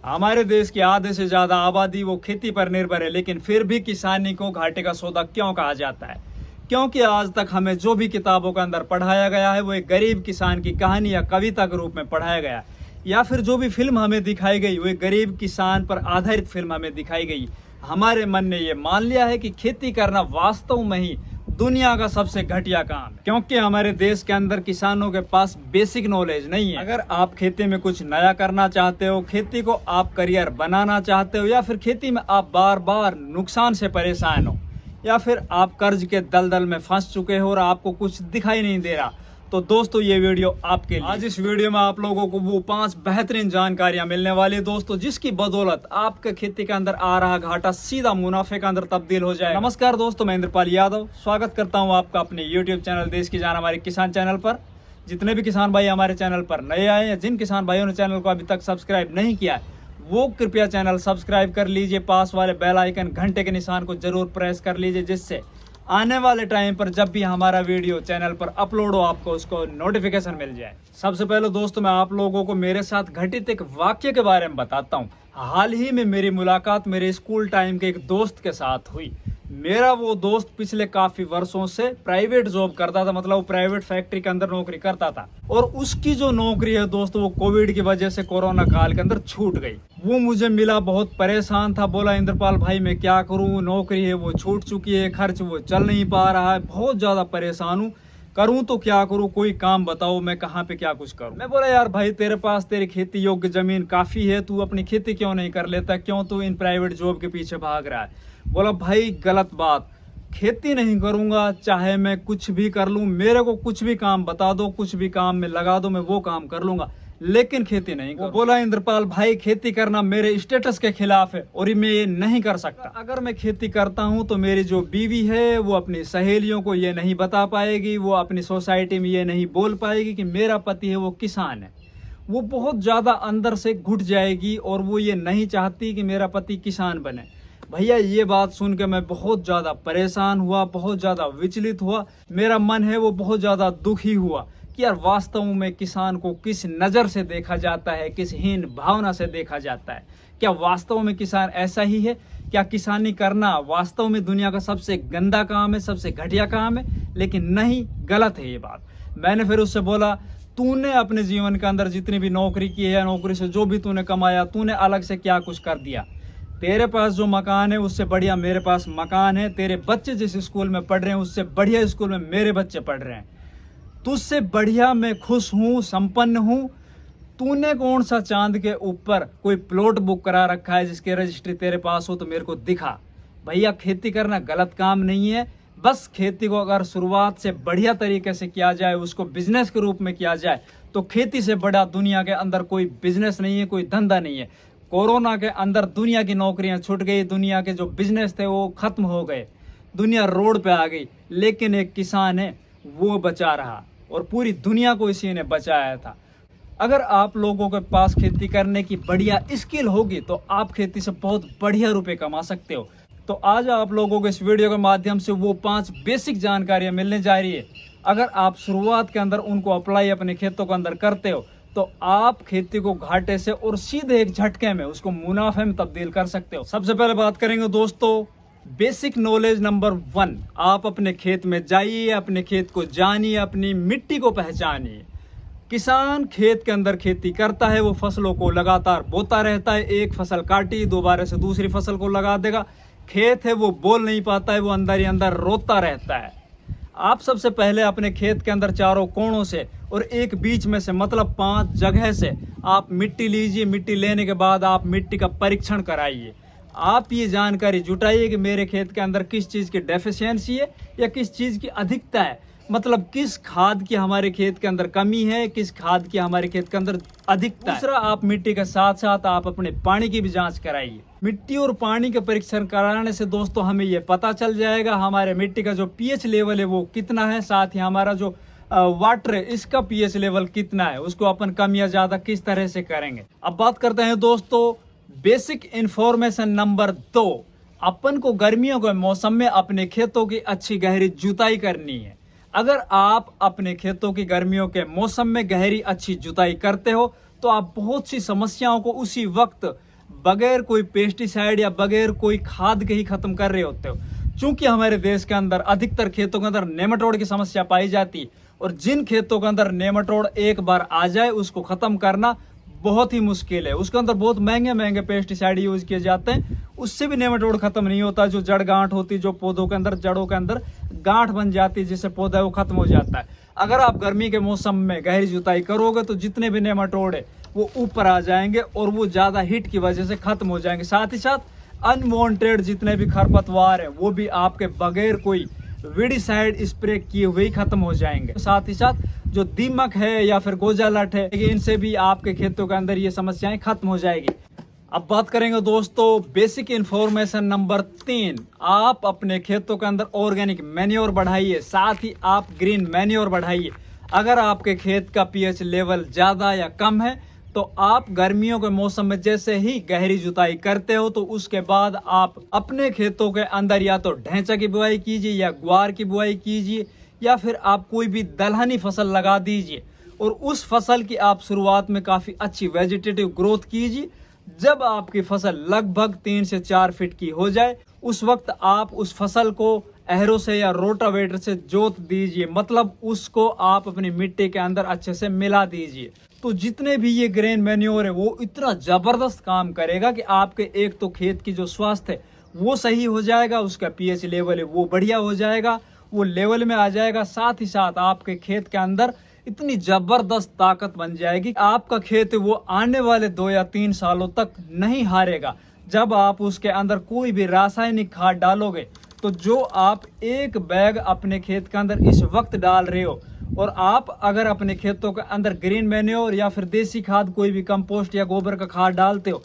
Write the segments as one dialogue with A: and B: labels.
A: हमारे देश की आधे से ज्यादा आबादी वो खेती पर निर्भर है, लेकिन फिर भी किसानी को घाटे का सौदा क्यों कहा जाता है? क्योंकि आज तक हमें जो भी किताबों के अंदर पढ़ाया गया है वो एक गरीब किसान की कहानी या कविता के रूप में पढ़ाया गया है, या फिर जो भी फिल्म हमें दिखाई गई वो एक गरीब किसान पर आधारित फिल्म हमें दिखाई गई। हमारे मन ने ये मान लिया है कि खेती करना वास्तव में ही दुनिया का सबसे घटिया काम है, क्योंकि हमारे देश के अंदर किसानों के पास बेसिक नॉलेज नहीं है। अगर आप खेती में कुछ नया करना चाहते हो, खेती को आप करियर बनाना चाहते हो, या फिर खेती में आप बार बार नुकसान से परेशान हो, या फिर आप कर्ज के दलदल में फंस चुके हो और आपको कुछ दिखाई नहीं दे रहा, तो दोस्तों ये वीडियो आपके लिए। आज इस वीडियो में आप लोगों को वो 5 बेहतरीन जानकारियां मिलने वाली दोस्तों, जिसकी बदौलत आपके खेती के अंदर आ रहा घाटा सीधा मुनाफे के अंदर तब्दील हो जाए। नमस्कार दोस्तों, मैं इंद्रपाल यादव स्वागत करता हूं आपका अपने यूट्यूब चैनल देश की जान हमारे किसान चैनल पर। जितने भी किसान भाई हमारे चैनल पर नए आए हैं, जिन किसान भाइयों ने चैनल को अभी तक सब्सक्राइब नहीं किया है, वो कृपया चैनल सब्सक्राइब कर लीजिए। पास वाले बेल आइकन घंटे के निशान को जरूर प्रेस कर लीजिए, जिससे आने वाले टाइम पर जब भी हमारा वीडियो चैनल पर अपलोड हो आपको उसको नोटिफिकेशन मिल जाए। सबसे पहले दोस्तों मैं आप लोगों को मेरे साथ घटित एक वाक्य के बारे में बताता हूँ। हाल ही में मेरी मुलाकात मेरे स्कूल टाइम के एक दोस्त के साथ हुई। मेरा वो दोस्त पिछले काफी वर्षों से प्राइवेट जॉब करता था, मतलब वो प्राइवेट फैक्ट्री के अंदर नौकरी करता था, और उसकी जो नौकरी है दोस्तों वो कोविड की वजह से कोरोना काल के अंदर छूट गई। वो मुझे मिला, बहुत परेशान था, बोला इंद्रपाल भाई मैं क्या करूं, नौकरी है वो छूट चुकी है, खर्च वो चल नहीं पा रहा है, बहुत ज्यादा परेशान हूँ, करूं तो क्या करूं, कोई काम बताओ, मैं कहाँ पे क्या कुछ करूं। मैं बोला यार भाई तेरे पास तेरी खेती योग्य जमीन काफी है, तू अपनी खेती क्यों नहीं कर लेता, क्यों तू इन प्राइवेट जॉब के पीछे भाग रहा है? बोला भाई गलत बात, खेती नहीं करूंगा, चाहे मैं कुछ भी कर लूं, मेरे को कुछ भी काम बता दो, कुछ भी काम में लगा दो, मैं वो काम कर लूंगा, लेकिन खेती नहीं करूंगा। बोला इंद्रपाल भाई खेती करना मेरे स्टेटस के खिलाफ है और मैं ये नहीं कर सकता। अगर मैं खेती करता हूं तो मेरी जो बीवी है वो अपनी सहेलियों को ये नहीं बता पाएगी, वो अपनी सोसाइटी में ये नहीं बोल पाएगी कि मेरा पति है वो किसान है। वो बहुत ज्यादा अंदर से घुट जाएगी और वो ये नहीं चाहती कि मेरा पति किसान बने। भैया ये बात सुन के मैं बहुत ज्यादा परेशान हुआ, बहुत ज्यादा विचलित हुआ, मेरा मन है वो बहुत ज्यादा दुखी हुआ कि यार वास्तव में किसान को किस नजर से देखा जाता है, किस हीन भावना से देखा जाता है। क्या वास्तव में किसान ऐसा ही है? क्या किसानी करना वास्तव में दुनिया का सबसे गंदा काम है, सबसे घटिया काम है? लेकिन नहीं, गलत है ये बात। मैंने फिर उससे बोला तूने अपने जीवन के अंदर जितनी भी नौकरी की है, नौकरी से जो भी तूने कमाया, तूने अलग से क्या कुछ कर दिया? तेरे पास जो मकान है उससे बढ़िया मेरे पास मकान है, तेरे बच्चे जिस स्कूल में पढ़ रहे हैं उससे बढ़िया स्कूल में मेरे बच्चे पढ़ रहे हैं, तुझसे बढ़िया मैं खुश हूँ, संपन्न हूँ। तूने कौन सा चांद के ऊपर कोई प्लॉट बुक करा रखा है जिसकी रजिस्ट्री तेरे पास हो तो मेरे को दिखा। भैया खेती करना गलत काम नहीं है, बस खेती को अगर शुरुआत से बढ़िया तरीके से किया जाए, उसको बिजनेस के रूप में किया जाए, तो खेती से बड़ा दुनिया के अंदर कोई बिजनेस नहीं है, कोई धंधा नहीं है। कोरोना के अंदर दुनिया की नौकरियां छूट गई, दुनिया के जो बिजनेस थे वो खत्म हो गए, दुनिया रोड पे आ गई, लेकिन एक किसान है वो बचा रहा और पूरी दुनिया को इसी ने बचाया था। अगर आप लोगों के पास खेती करने की बढ़िया स्किल होगी तो आप खेती से बहुत बढ़िया रुपए कमा सकते हो। तो आज आप लोगों को इस वीडियो के माध्यम से वो 5 बेसिक जानकारियां मिलने जा रही है। अगर आप शुरुआत के अंदर उनको अप्लाई अपने खेतों के अंदर करते हो तो आप खेती को घाटे से और सीधे एक झटके में उसको मुनाफे में तब्दील कर सकते हो। सबसे पहले बात करेंगे दोस्तों बेसिक नॉलेज नंबर 1। आप अपने खेत में जाइए, अपने खेत को जानिए, अपनी मिट्टी को पहचानिए। किसान खेत के अंदर खेती करता है, वो फसलों को लगातार बोता रहता है, एक फसल काटी दोबारा से दूसरी फसल को लगा देगा। खेत है वो बोल नहीं पाता है, वो अंदर ही अंदर रोता रहता है। आप सबसे पहले अपने खेत के अंदर चारों कोणों से और एक बीच में से, मतलब 5 जगह से आप मिट्टी लीजिए। मिट्टी लेने के बाद आप मिट्टी का परीक्षण कराइए। आप ये जानकारी जुटाइए कि मेरे खेत के अंदर किस चीज़ की डेफिशिएंसी है या किस चीज़ की अधिकता है, मतलब किस खाद की हमारे खेत के अंदर कमी है, किस खाद की हमारे खेत के अंदर अधिकता है। दूसरा, आप मिट्टी के साथ साथ आप अपने पानी की भी जांच कराइए। मिट्टी और पानी का परीक्षण कराने से दोस्तों हमें ये पता चल जाएगा हमारे मिट्टी का जो पीएच लेवल है वो कितना है, साथ ही हमारा जो वाटर है इसका पीएच लेवल कितना है, उसको अपन कम या ज्यादा किस तरह से करेंगे। अब बात करते हैं दोस्तों बेसिक इंफॉर्मेशन नंबर 2। अपन को गर्मियों के मौसम में अपने खेतों की अच्छी गहरी जुताई करनी है। अगर आप अपने खेतों की गर्मियों के मौसम में गहरी अच्छी जुताई करते हो तो आप बहुत सी समस्याओं को उसी वक्त बगैर कोई पेस्टिसाइड या बगैर कोई खाद के ही खत्म कर रहे होते हो। चूंकि हमारे देश के अंदर अधिकतर खेतों के अंदर नेमाटोड की समस्या पाई जाती है, और जिन खेतों के अंदर नेमाटोड एक बार आ जाए उसको खत्म करना बहुत ही मुश्किल है। उसके अंदर बहुत महंगे महंगे पेस्टिसाइड यूज किए जाते हैं, उससे भी नेमाटोड खत्म नहीं होता। जो जड़ गांठ होती है, जो पौधों के अंदर जड़ों के अंदर गांठ बन जाती है, जिससे पौधा वो खत्म हो जाता है। अगर आप गर्मी के मौसम में गहरी जुताई करोगे तो जितने भी नेमाटोड है वो ऊपर आ जाएंगे और वो ज्यादा हीट की वजह से खत्म हो जाएंगे। साथ ही साथ अनवांटेड जितने भी खरपतवार है वो भी आपके बगैर कोई वीडिसाइड स्प्रे किए हुए ही खत्म हो जाएंगे। साथ ही साथ जो दीमक है या फिर गोजालट है, इनसे भी आपके खेतों के अंदर ये समस्याएं खत्म हो जाएगी। अब बात करेंगे दोस्तों बेसिक इंफॉर्मेशन नंबर 3। आप अपने खेतों के अंदर ऑर्गेनिक मैन्योर बढ़ाइए, साथ ही आप ग्रीन मैन्योर बढ़ाइए। अगर आपके खेत का पीएच लेवल ज्यादा या कम है तो आप गर्मियों के मौसम में जैसे ही गहरी जुताई करते हो तो उसके बाद आप अपने खेतों के अंदर या तो ढैंचा की बुआई कीजिए या ग्वार की बुआई कीजिए, या फिर आप कोई भी दलहनी फसल लगा दीजिए और उस फसल की आप शुरुआत में काफी अच्छी वेजिटेटिव ग्रोथ कीजिए। जब आपकी फसल लगभग 3 से 4 फीट की हो जाए उस वक्त आप उस फसल को एहरो से या रोटावेटर से जोत दीजिए, मतलब उसको आप अपनी मिट्टी के अंदर अच्छे से मिला दीजिए। तो जितने भी ये ग्रेन मैन्योर है वो इतना जबरदस्त काम करेगा कि आपके एक तो खेत की जो स्वास्थ्य है वो सही हो जाएगा, उसका पीएच लेवल है वो बढ़िया हो जाएगा, वो लेवल में आ जाएगा। साथ ही साथ आपके खेत के अंदर इतनी जबरदस्त ताकत बन जाएगी, आपका खेत वो आने वाले 2 या 3 सालों तक नहीं हारेगा। जब आप उसके अंदर कोई भी रासायनिक खाद डालोगे तो जो आप एक बैग अपने खेत के अंदर इस वक्त डाल रहे हो, और आप अगर अपने खेतों के अंदर ग्रीन मैन्योर या फिर देसी खाद कोई भी कंपोस्ट या गोबर का खाद डालते हो,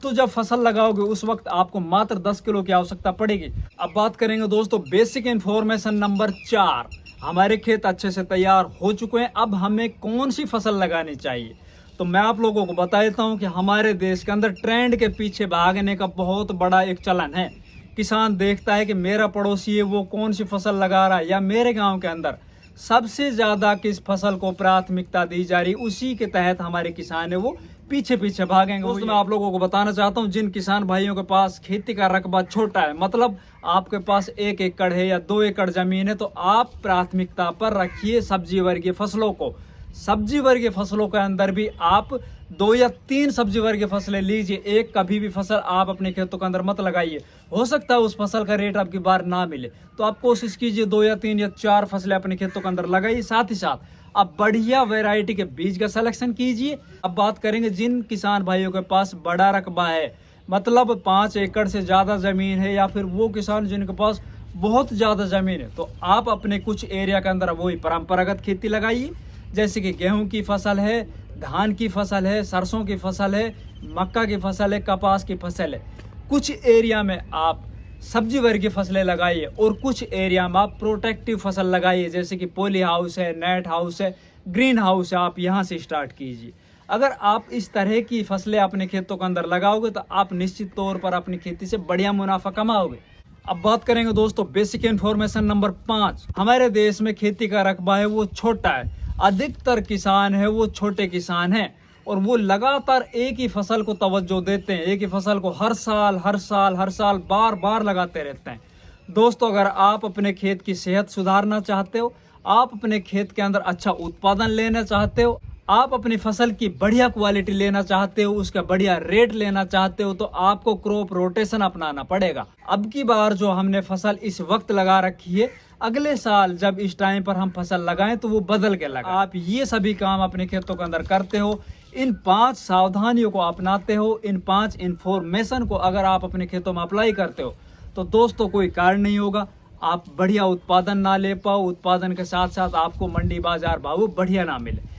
A: तो जब फसल लगाओगे उस वक्त आपको मात्र 10 किलो की आवश्यकता पड़ेगी। अब बात करेंगे दोस्तों बेसिक इंफॉर्मेशन नंबर 4। हमारे खेत अच्छे से तैयार हो चुके हैं, अब हमें कौन सी फसल लगानी चाहिए। तो मैं आप लोगों को बता देता हूं कि हमारे देश के अंदर ट्रेंड के पीछे भागने का बहुत बड़ा एक चलन है। किसान देखता है कि मेरा पड़ोसी है वो कौन सी फसल लगा रहा है, या मेरे गांव के अंदर सबसे ज्यादा किस फसल को प्राथमिकता दी जा रही, उसी के तहत हमारे किसान है वो पीछे पीछे भागेंगे। दोस्तों मैं आप लोगों को बताना चाहता हूं जिन किसान भाइयों के पास खेती का रकबा छोटा है, मतलब आपके पास 1 एकड़ है या 2 एकड़ जमीन है, तो आप प्राथमिकता पर रखिए सब्जी वर्गीय फसलों को। सब्जी वर्गीय फसलों के अंदर भी आप 2 या 3 सब्जी वर्गीय फसलें लीजिए, एक कभी भी फसल आप अपने खेतों के अंदर मत लगाइए। हो सकता है उस फसल का रेट आपकी बार ना मिले, तो आप कोशिश कीजिए 2 या 3 या 4 फसलें अपने खेतों के अंदर लगाइए। साथ ही साथ आप बढ़िया वैरायटी के बीज का सिलेक्शन कीजिए। अब बात करेंगे जिन किसान भाइयों के पास बड़ा रकबा है, मतलब 5 एकड़ से ज्यादा जमीन है, या फिर वो किसान जिनके पास बहुत ज्यादा जमीन है, तो आप अपने कुछ एरिया के अंदर वही परंपरागत खेती लगाइए, जैसे कि गेहूं की फसल है, धान की फसल है, सरसों की फसल है, मक्का की फसल है, कपास की फसल है। कुछ एरिया में आप सब्जी वर्गीय फसलें लगाइए और कुछ एरिया में आप प्रोटेक्टिव फसल लगाइए, जैसे कि पॉली हाउस है, नेट हाउस है, ग्रीन हाउस है, आप यहाँ से स्टार्ट कीजिए। अगर आप इस तरह की फसलें अपने खेतों के अंदर लगाओगे तो आप निश्चित तौर पर अपनी खेती से बढ़िया मुनाफा कमाओगे। अब बात करेंगे दोस्तों बेसिक इंफॉर्मेशन नंबर 5। हमारे देश में खेती का रकबा है वो छोटा है, अधिकतर किसान है वो छोटे किसान हैं, और वो लगातार एक ही फसल को तवज्जो देते हैं, एक ही फसल को हर साल बार बार लगाते रहते हैं। दोस्तों अगर आप अपने खेत की सेहत सुधारना चाहते हो, आप अपने खेत के अंदर अच्छा उत्पादन लेना चाहते हो, आप अपनी फसल की बढ़िया क्वालिटी लेना चाहते हो, उसका बढ़िया रेट लेना चाहते हो, तो आपको क्रॉप रोटेशन अपनाना पड़ेगा। अब की बार जो हमने फसल इस वक्त लगा रखी है, अगले साल जब इस टाइम पर हम फसल लगाएं तो वो बदल के लगा। आप ये सभी काम अपने खेतों के अंदर करते हो, इन 5 सावधानियों को अपनाते हो, इन 5 इंफॉर्मेशन को अगर आप अपने खेतों में अप्लाई करते हो, तो दोस्तों कोई कारण नहीं होगा आप बढ़िया उत्पादन ना ले पाओ, उत्पादन के साथ साथ आपको मंडी बाजार भाव बढ़िया ना मिले।